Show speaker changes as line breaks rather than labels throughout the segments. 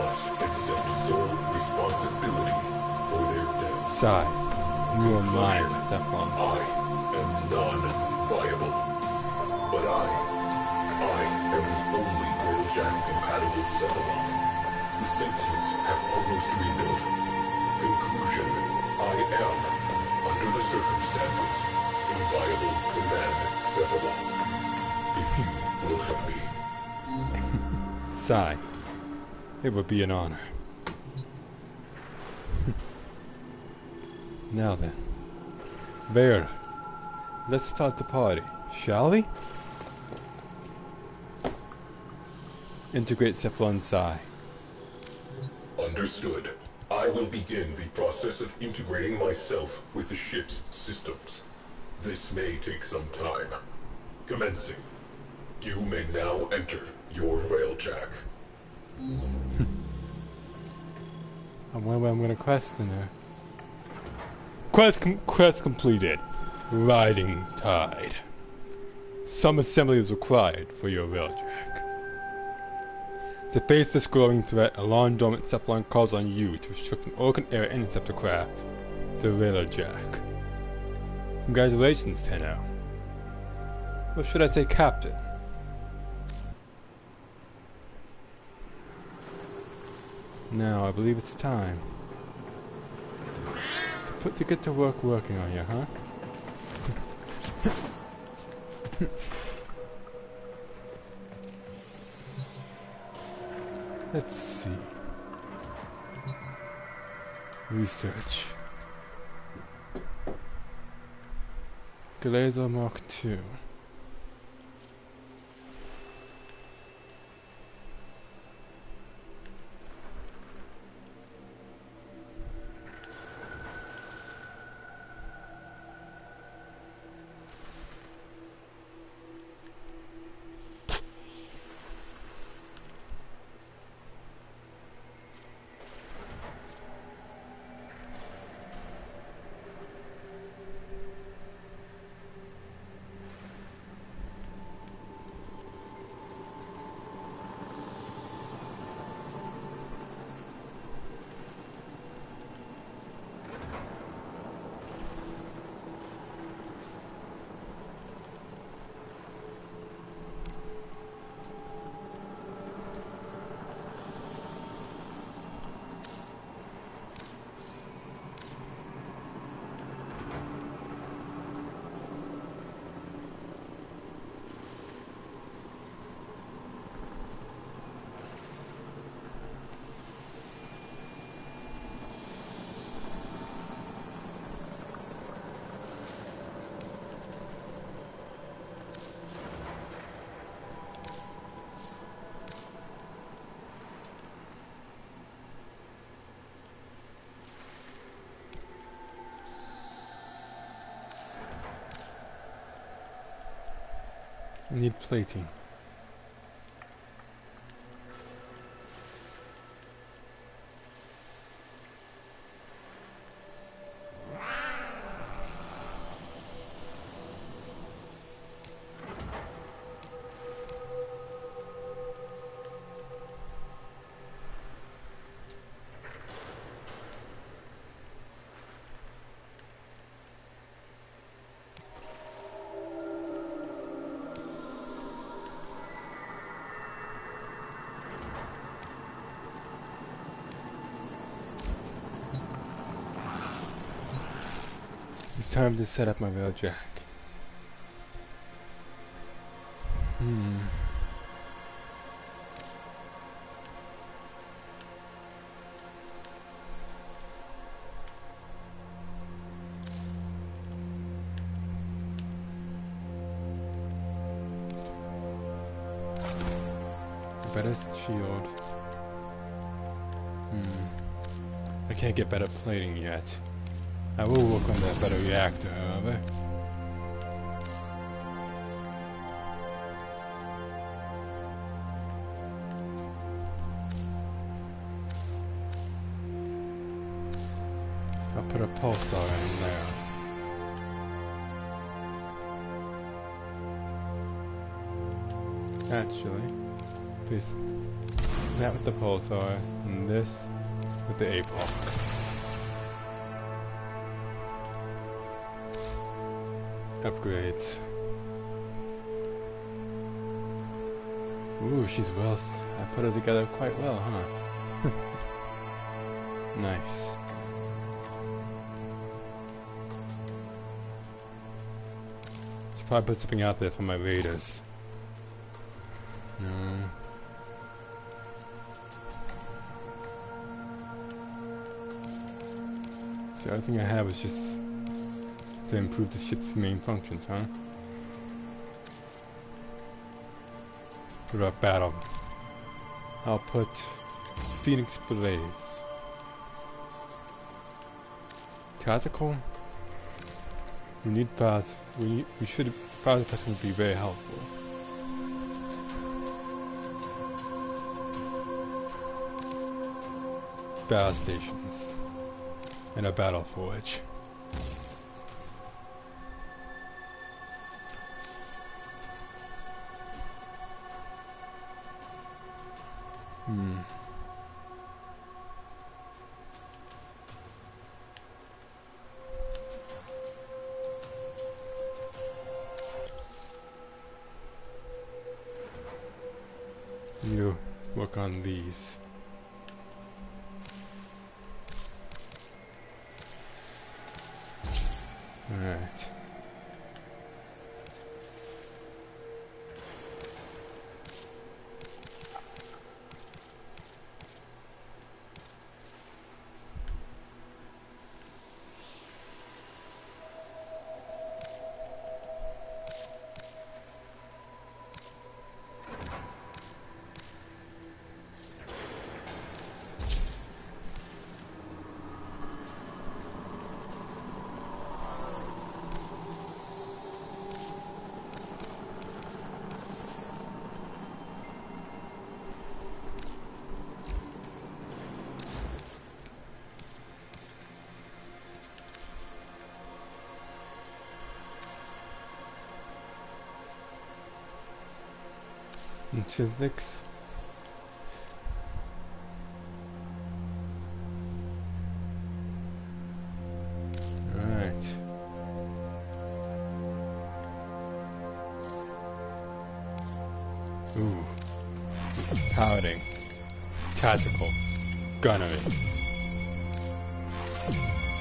must accept sole responsibility for their deaths.
Sigh. You are mine,
Conclusion,
Cephalon.
I am non-viable. But I am the only Railjack-compatible Cephalon whose sentience have almost rebuilt. Conclusion, I am, under the circumstances, a viable command Cephalon. If you will have me.
Sigh. It would be an honor. Now then. Vera, let's start the party, shall we? Integrate Cephalon Psi.
Understood. I will begin the process of integrating myself with the ship's systems. This may take some time. Commencing. You may now enter your Railjack.
I'm gonna question her. Quest completed. Riding Tide. Some assembly is required for your Railjack. To face this growing threat, a long-dormant Cephalon calls on you to restrict an organ air interceptor craft, the Railjack. Congratulations, Tenno. Or should I say Captain? Now, I believe it's time to get to work working on you, huh? Let's see. Research. Glazer Mark II. I need plating. It's time to set up my Railjack. Better shield. I can't get better plating yet. I will work on that better reactor, however. I'll put a pulsar in there. Actually, please. That with the pulsar, and this with the APOC. Upgrades. Ooh, she's I put her together quite well, huh? Nice. Should probably put something out there for my raiders. No. So everything I have is just to improve the ship's main functions, huh? What about battle? I'll put Phoenix Blaze. Tactical? We need fast. We should. Fast person would be very helpful. Battle stations and a battle forge. You work on these. Alright. Physics. Alright. Ooh. Piloting. Tactical. Gunnery.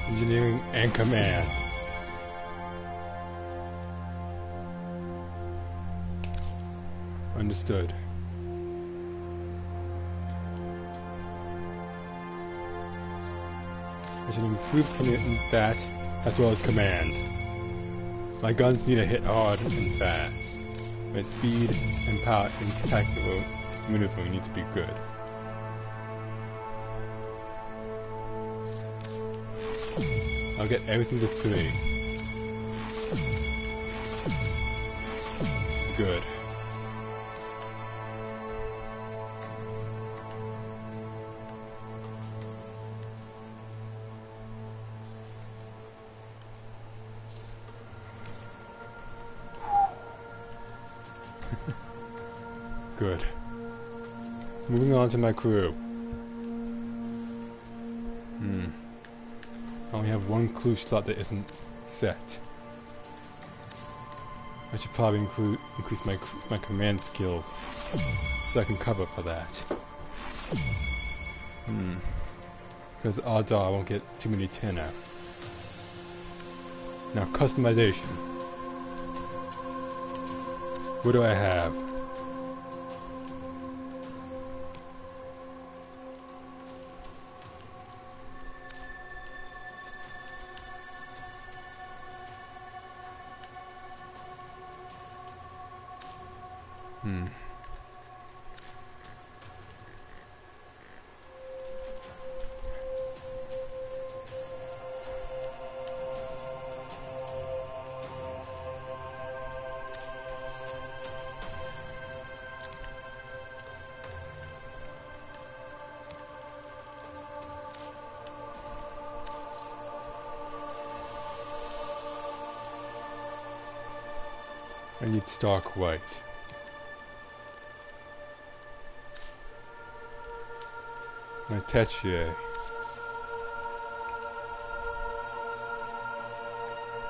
Engineering and command. Understood. I should improve that as well as command. My guns need to hit hard and fast. My speed and power and tactical maneuvering need to be good. I'll get everything to 3. This is good. Good. Moving on to my crew. I only have one crew slot that isn't set. I should probably increase my command skills so I can cover for that. Because odds are I won't get too many 10 out. Now customization. What do I have? I need stark white. Metachier.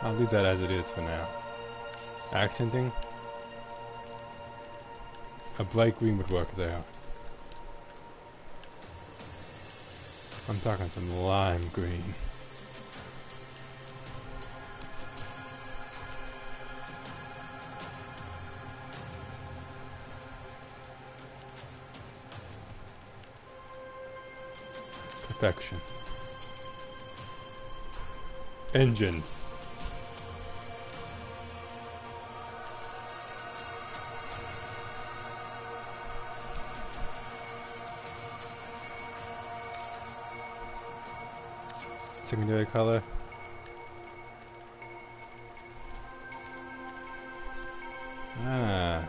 I'll leave that as it is for now. Accenting? A bright green would work there. I'm talking some lime green. Perfection. Engines. Secondary color. Ah.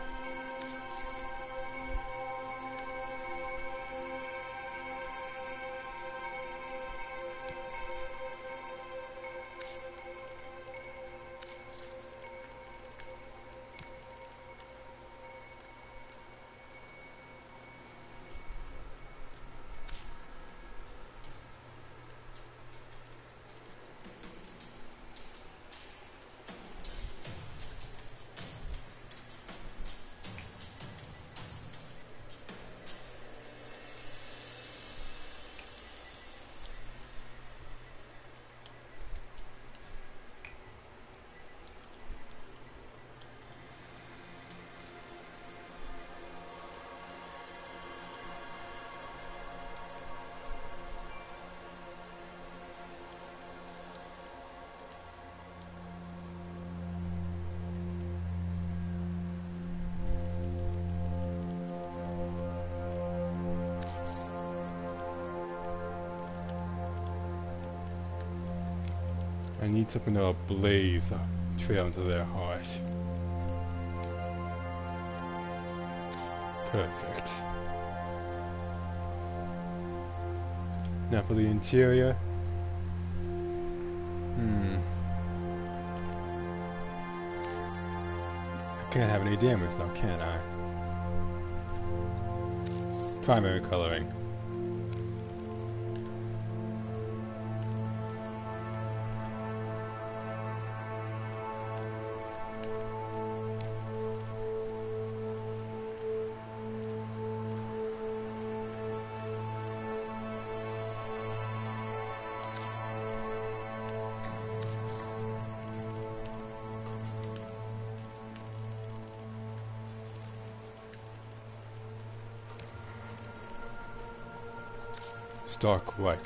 I need something that'll blaze a trail into their heart. Perfect. Now for the interior. I can't have any damage now, can I? Primary coloring. Stark white.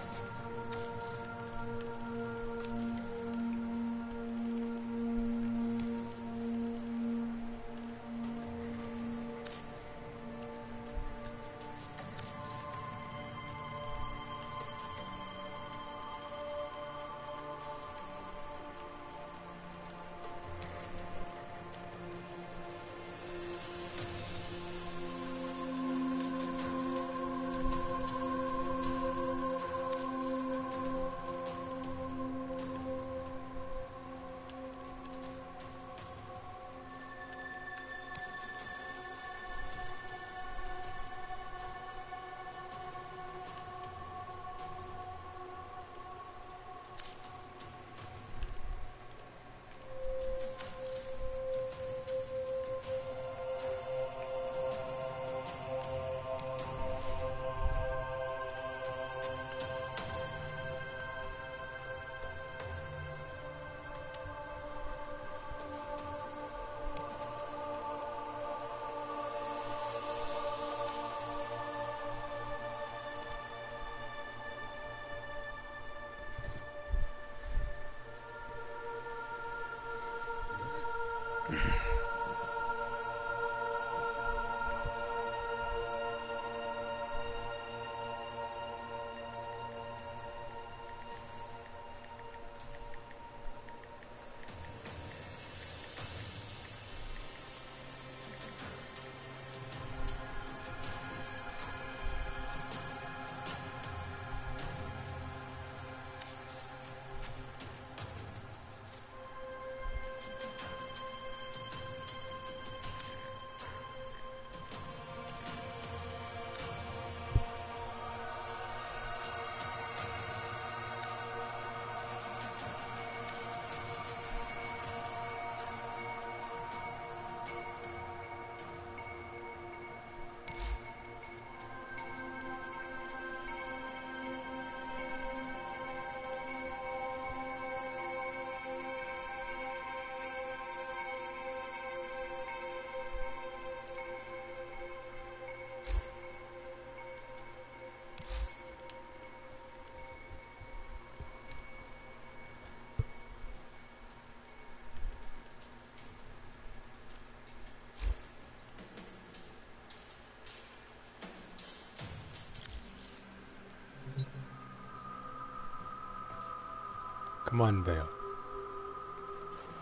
Come on, Vale.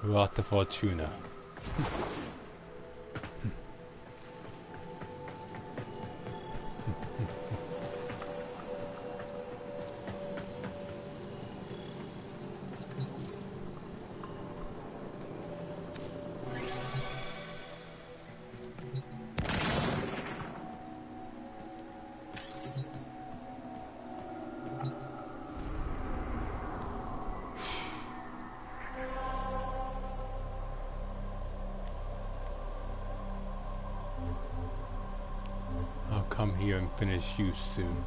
Lotta Fortuna. Come here and finish you soon.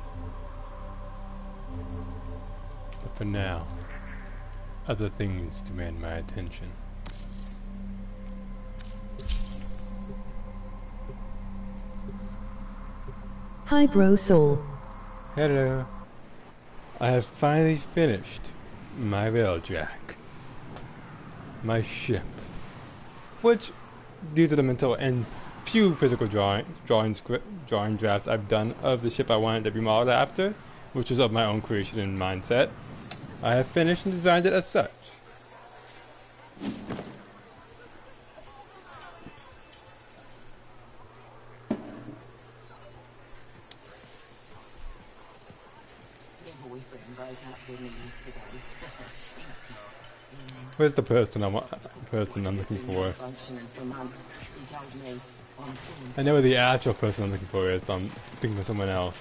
But for now, other things demand my attention.
Hi bro soul.
Hello. I have finally finished my Railjack. My ship. Which, due to the mental and few physical drawing drafts I've done of the ship I wanted to be modeled after, which was of my own creation and mindset, I have finished and designed it as such. Where's the person I'm looking for? I know where the actual person I'm looking for is, but I'm thinking of someone else.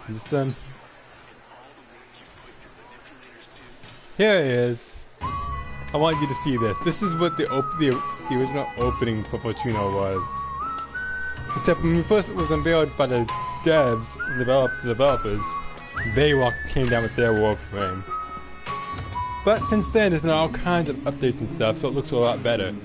Is this them? Here he is. I want you to see this. This is what the original opening for Fortuna was. Except when it first was unveiled by the devs, developers, they came down with their warframe. But since then, there's been all kinds of updates and stuff, so it looks a lot better.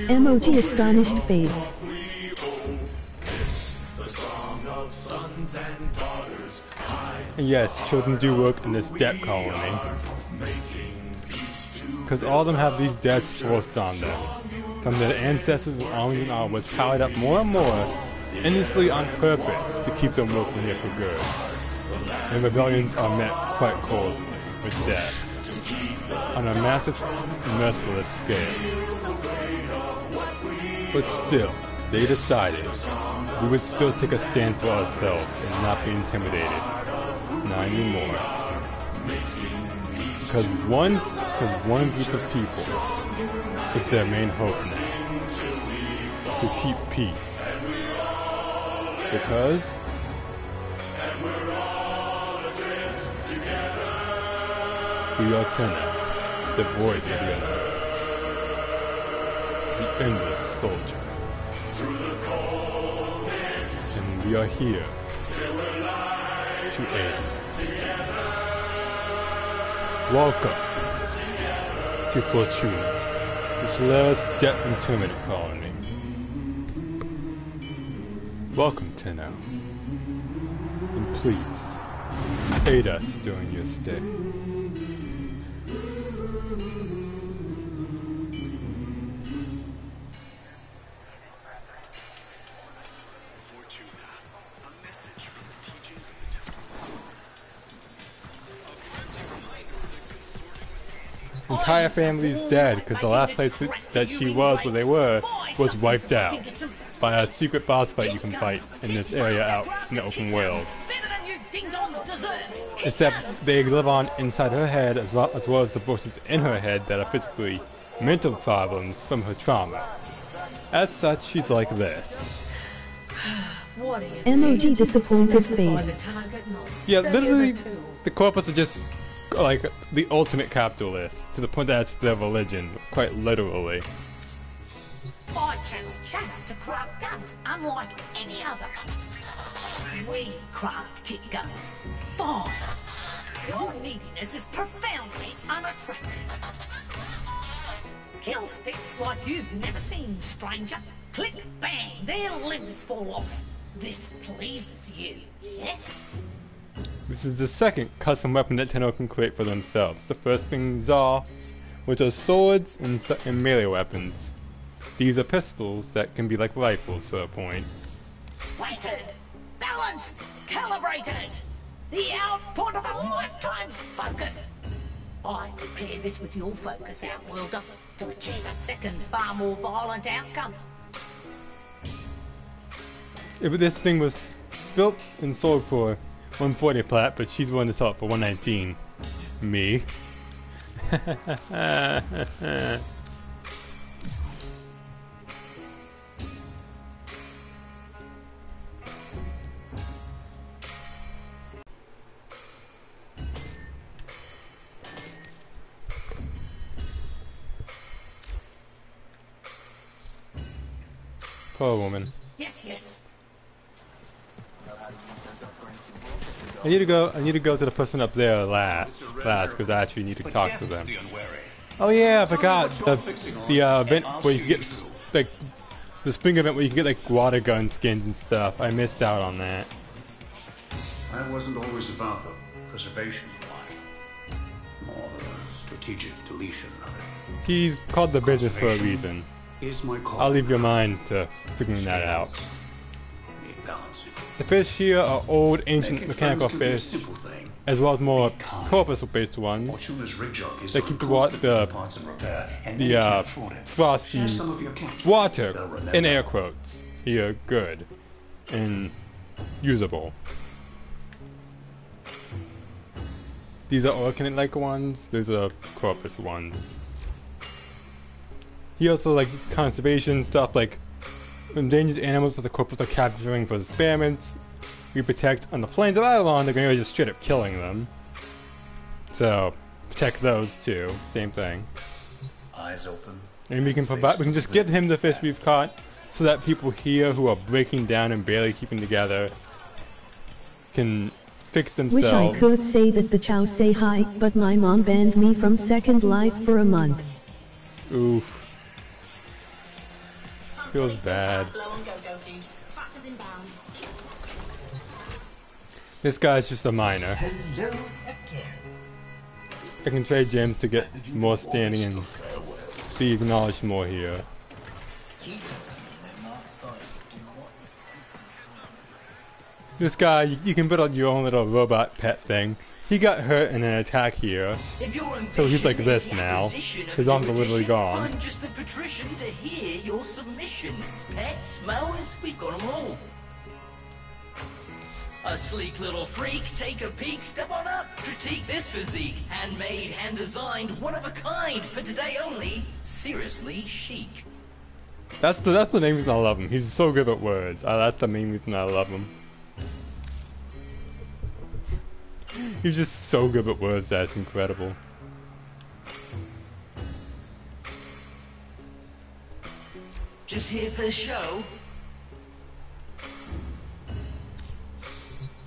Emoji astonished face.
And yes, children do work in this debt colony. Because all of them have these debts forced on them. From their ancestors and arms and onwards, tallied up more and more, endlessly on purpose to keep them working here for good. And rebellions are met quite coldly, with death. On a massive, merciless scale. But still, they decided we would still take a stand for ourselves and not be intimidated. Not anymore. Because one group of people is their main hope now. To keep peace. Because we are Tenna, the voice of the unknown. The endless soldier. And we are here to aid. Welcome to Fortuna, this last debt intermittent colony. Welcome, Tenno. And please, aid us during your stay. Entire family's dead because the last place that she was where they were was wiped out by a secret boss fight you can fight in this area out in the open world. Except they live on inside her head as well as the voices in her head that are physically mental problems from her trauma. As such, she's like this.
Emoji disappointed face.
Yeah, literally, the corpus are just like the ultimate capitalist, to the point that it's their religion, quite literally.
I channel chatter to craft guns unlike any other. We craft kit guns. Fine. Your neediness is profoundly unattractive. Kill sticks like you've never seen, stranger. Click, bang, their limbs fall off. This pleases you, yes?
This is the second custom weapon that Tenno can create for themselves. The first being Zars, which are swords and melee weapons. These are pistols that can be like rifles for a point.
Weighted, balanced, calibrated. The output of a lifetime's focus. I would pair this with your focus, Outworlder, to achieve a second, far more violent outcome.
If this thing was built and sold for 140 plat, but she's willing to sell it for 119. Me. Poor woman.
Yes, yes.
I need to go to the person up there last, because I actually need to talk to them. Oh yeah, I forgot the event where you can get like the spring event where you can get like water gun skins and stuff. I missed out on that.
I wasn't always about the preservation of life, more the strategic deletion of it.
He's called the business for a reason.
Is my call.
I'll leave your mind to figuring that out.
Need balancing.
The fish here are old, ancient mechanical fish, as well as more corpus-based ones that keep the frosty water, in air quotes, here good and usable. These are organic-like ones, these are corpus ones. He also likes conservation stuff like endangered animals that the corpus are capturing for experiments. We protect on the plains of Eidolon, they're going to just straight up killing them. So, protect those too, same thing.
Eyes open.
And we can just give him the fish we've caught, so that people here who are breaking down and barely keeping together can fix themselves.
Wish I could say that the Chow say hi, but my mom banned me from Second Life for a month.
Oof. Feels bad. This guy's just a miner. I can trade gems to get more standing and be acknowledged more here. This guy, you can build out your own little robot pet thing. He got hurt in an attack here, so he's like this now. His arms are literally gone.
I'm just the patrician to hear your submission. Pets, mowers, we've got them all. A sleek little freak, take a peek, step on up, critique this physique. Handmade, hand-designed, one of a kind, for today only, seriously chic.
That's the main reason I love him. He's so good at words. That's the main reason I love him. He's just so good at words, that's incredible.
Just here for the show?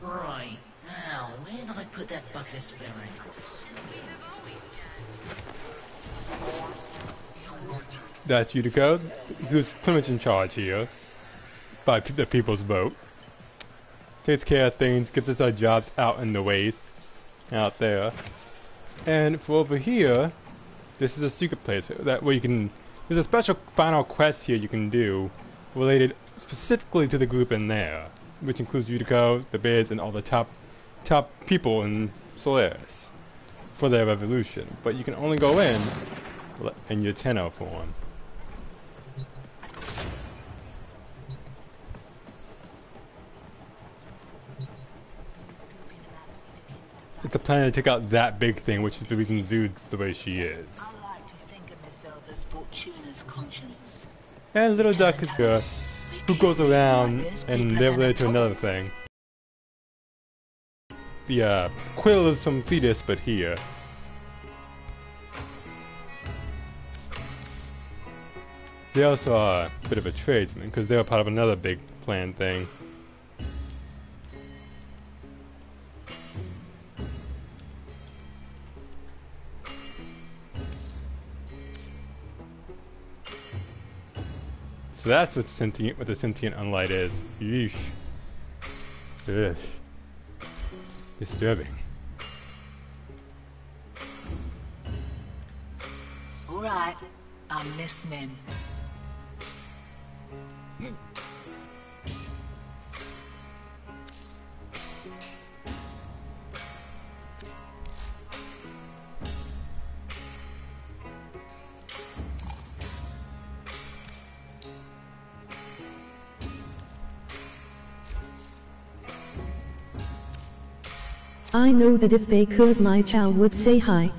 Right, now, where did I put that bucket of spare ankles?
That's Utica, who's pretty much in charge here, by the people's vote. Takes care of things, gives us our jobs out in the wastes, out there. And for over here, this is a secret place that where you can. There's a special final quest here you can do, related specifically to the group in there, which includes Utica, the Biz, and all the top people in Solaris for their revolution. But you can only go in your Tenno form. It's a plan to take out that big thing, which is the reason Zood's the way she is.
I like to think of myself as Fortuna's conscience.
And Little Duck is here, who goes around and they're related to another thing. the quill is from Thetis, but here. They also are a bit of a tradesman, because they're part of another big plan thing. So that's what the sentient unlight is. Yeesh. Ugh. Disturbing.
All right, I'm listening.
I know that if they could, my chow would say hi.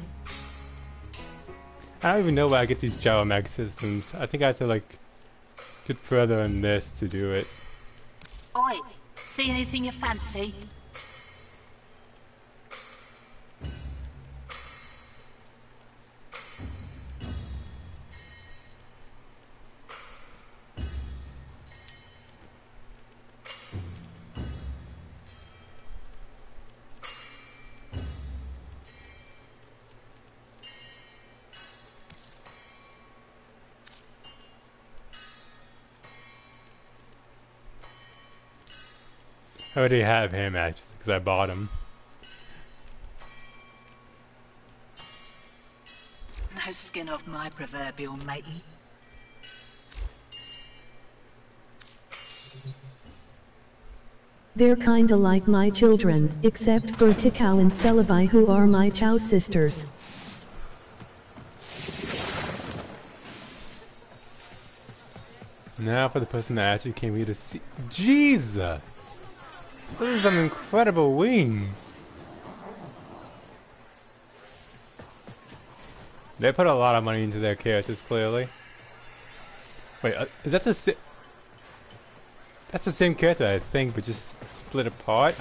I don't even know where I get these gyro mag systems. I think I have to like get further in this to do it.
Oi, see anything you fancy?
I already have him actually, because I bought him.
No skin off my proverbial matey.
They're kinda like my children, except for Tikau and Celebi, who are my chow sisters.
Now for the person that actually came here to see. Jesus! Those are some incredible wings! They put a lot of money into their characters, clearly. Wait, is that the that's the same character, I think, but just split apart?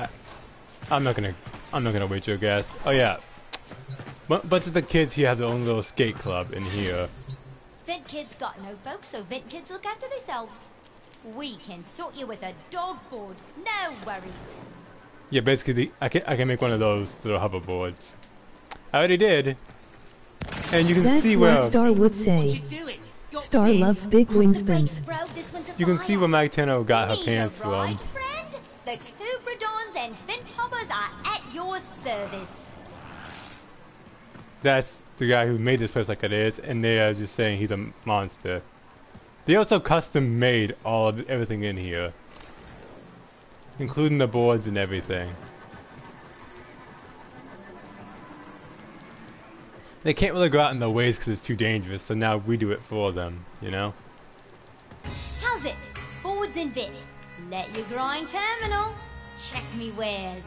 I'm not gonna wait your guess. Oh yeah. Bunch of the kids here have their own little skate club in here.
Vent kids got no folks, so Vent kids look after themselves. We can sort you with a dog board, no worries.
Yeah, basically, I can make one of those little hoverboards. I already did. And you can
That's
see
what
where
Star would say. Star loves big wingspins.
you can see where Magteno got her pants from.
Right, friend? The Cobradons and Vent Hoppers are at your service.
That's the guy who made this place like it is, and they are just saying he's a monster. They also custom made everything in here, including the boards and everything. They can't really go out in the ways because it's too dangerous, so now we do it for them, you know?
How's it? Boards and bits. Let your grind terminal. Check me wares.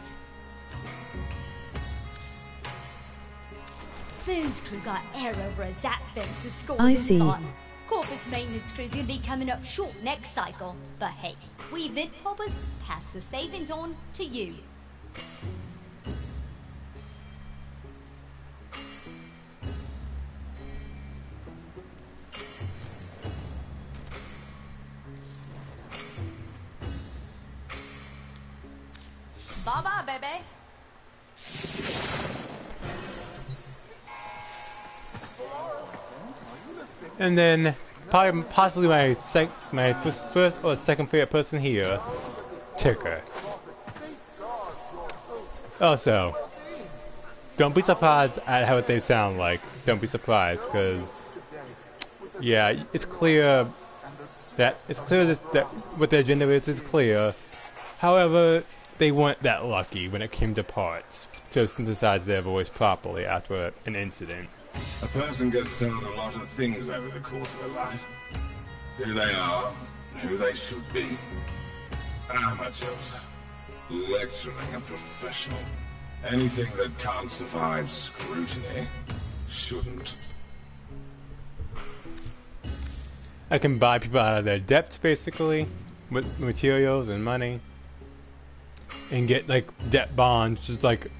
Boone's crew got air over a zap fence to score
I
this
see.
spot. Corpus maintenance crew's gonna be coming up short next cycle. But hey, we Vent Poppers pass the savings on to you. Bye-bye, baby.
And then, possibly my first or second favorite person here, Ticker. Also, don't be surprised at how they sound like. Don't be surprised, because, yeah, it's clear that what their gender is clear. However, they weren't that lucky when it came to parts to synthesize their voice properly after an incident.
A person gets told a lot of things over the course of a life. Who they are, who they should be. Amateurs. Lecturing a professional. Anything that can't survive scrutiny shouldn't.
I can buy people out of their depth, basically, with materials and money. and get like debt bonds, just like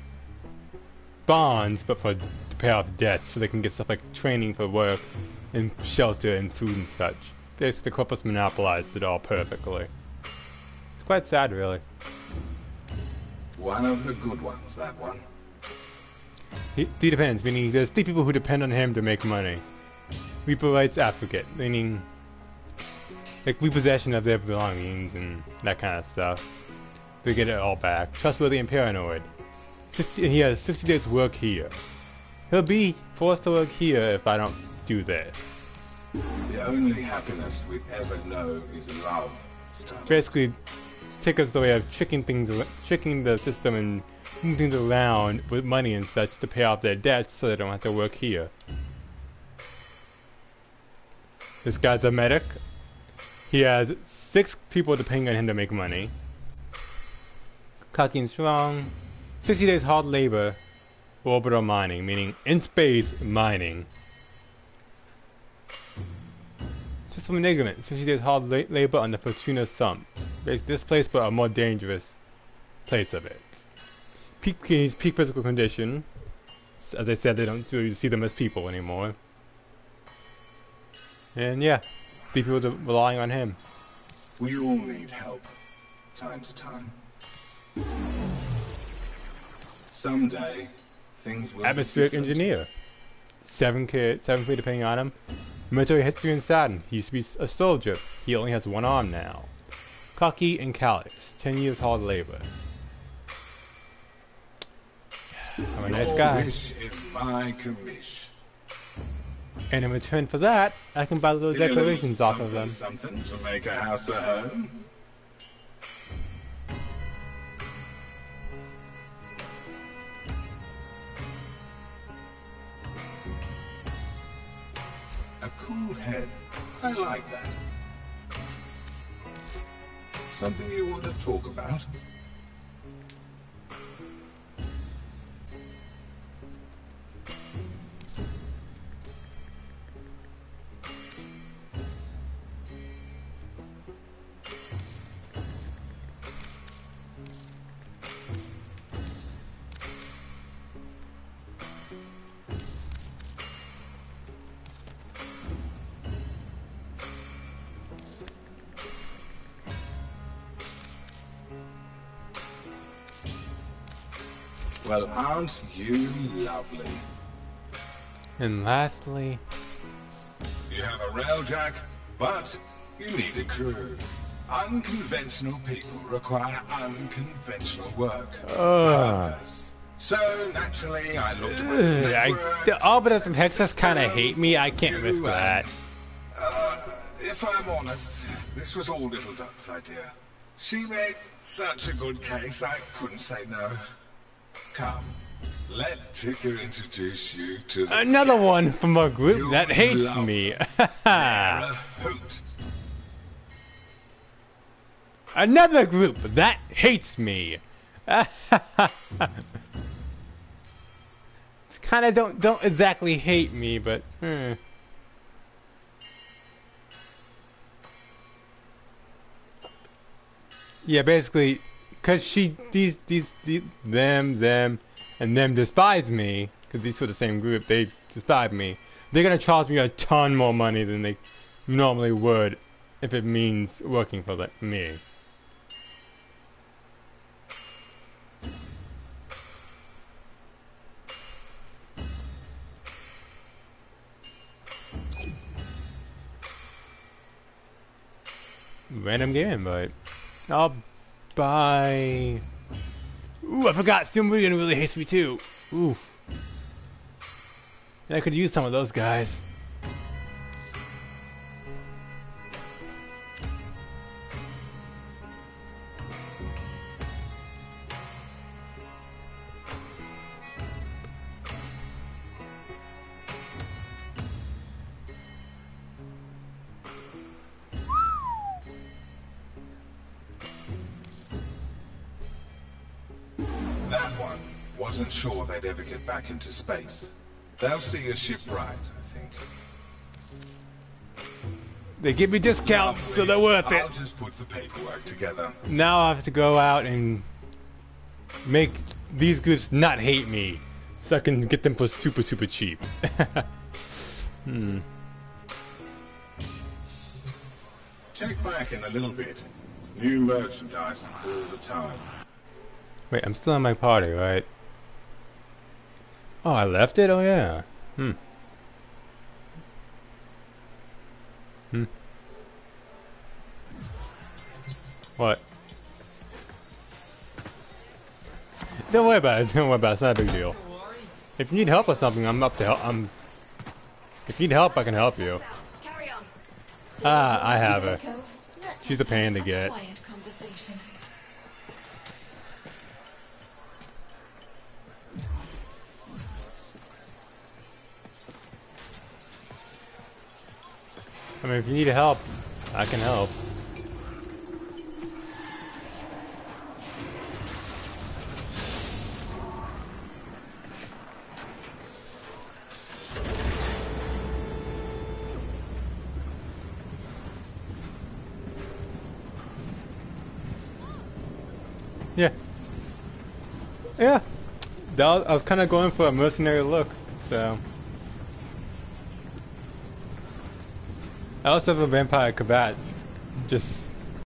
bonds, but to pay off debts, so they can get stuff like training for work and shelter and food and such. Basically, the corporates monopolized it all perfectly. It's quite sad, really.
One of the good ones, that one.
He depends, meaning there's 3 people who depend on him to make money. Reaper rights advocate, meaning like repossession of their belongings and that kind of stuff. They get it all back. Trustworthy and paranoid. He has 60 days work here. He'll be forced to work here if I don't do this.
The only happiness we'd ever know is love, Stunner.
Basically, Ticker's the way of tricking the system and moving things around with money and such to pay off their debts so they don't have to work here. This guy's a medic. He has 6 people depending on him to make money. Cocky and strong. 60 days hard labor. Orbital mining, meaning in space mining. Just some enigment. 60 days hard labor on the Fortuna Sumps. This place, but a more dangerous place of it. Peak physical condition. As I said, they don't really see them as people anymore. And yeah, 3 people relying on him.
We all need help, time to time. Someday, things will.
Atmospheric engineer. 7 feet depending on him. Military history in Saturn. He used to be a soldier. He only has 1 arm now. Cocky and callous. 10 years hard labor. I'm a nice guy.
Your wish is my commish.
And in return for that, I can buy little decorations off of them.
Something to make a house a home. A cool head. I like that. Something you want to talk about? Well, aren't you lovely?
And lastly,
You have a railjack, but you need a crew. Unconventional people require unconventional work. Purpose. So naturally, I looked at
the Arbiters from Hexus kind of hate me. I can't risk that.
If I'm honest, this was all Little Duck's idea. She made such a good case, I couldn't say no. Come, let Ticker introduce you to the
Another
gang.
one from a group
You'll
that hates
love
me.
They're a hoot.
Another group that hates me. It's kind of don't exactly hate me, but yeah, basically, cause them and them despise me, cause these were the same group. They despise me. They're gonna charge me a ton more money than they normally would if it means working for me. Random game invite. I'll buy. Ooh, I forgot. Steel Meridian really hates me too. Oof. I could use some of those guys.
That one wasn't sure they'd ever get back into space. They'll see a ship right, I think.
They give me discounts, so they're worth it.
I'll just put the paperwork together.
Now I have to go out and make these groups not hate me, so I can get them for super cheap.
Check back in a little bit. New merchandise all the time.
Wait, I'm still in my party, right? Oh, I left it? Oh yeah. What? Don't worry about it. Don't worry about it. It's not a big deal. If you need help with something, I'm up to help. If you need help, I can help you. Ah, I have her. She's a pain to get. I mean, if you need help, I can help. Yeah. I was kind of going for a mercenary look, so. I also have a vampire combat, just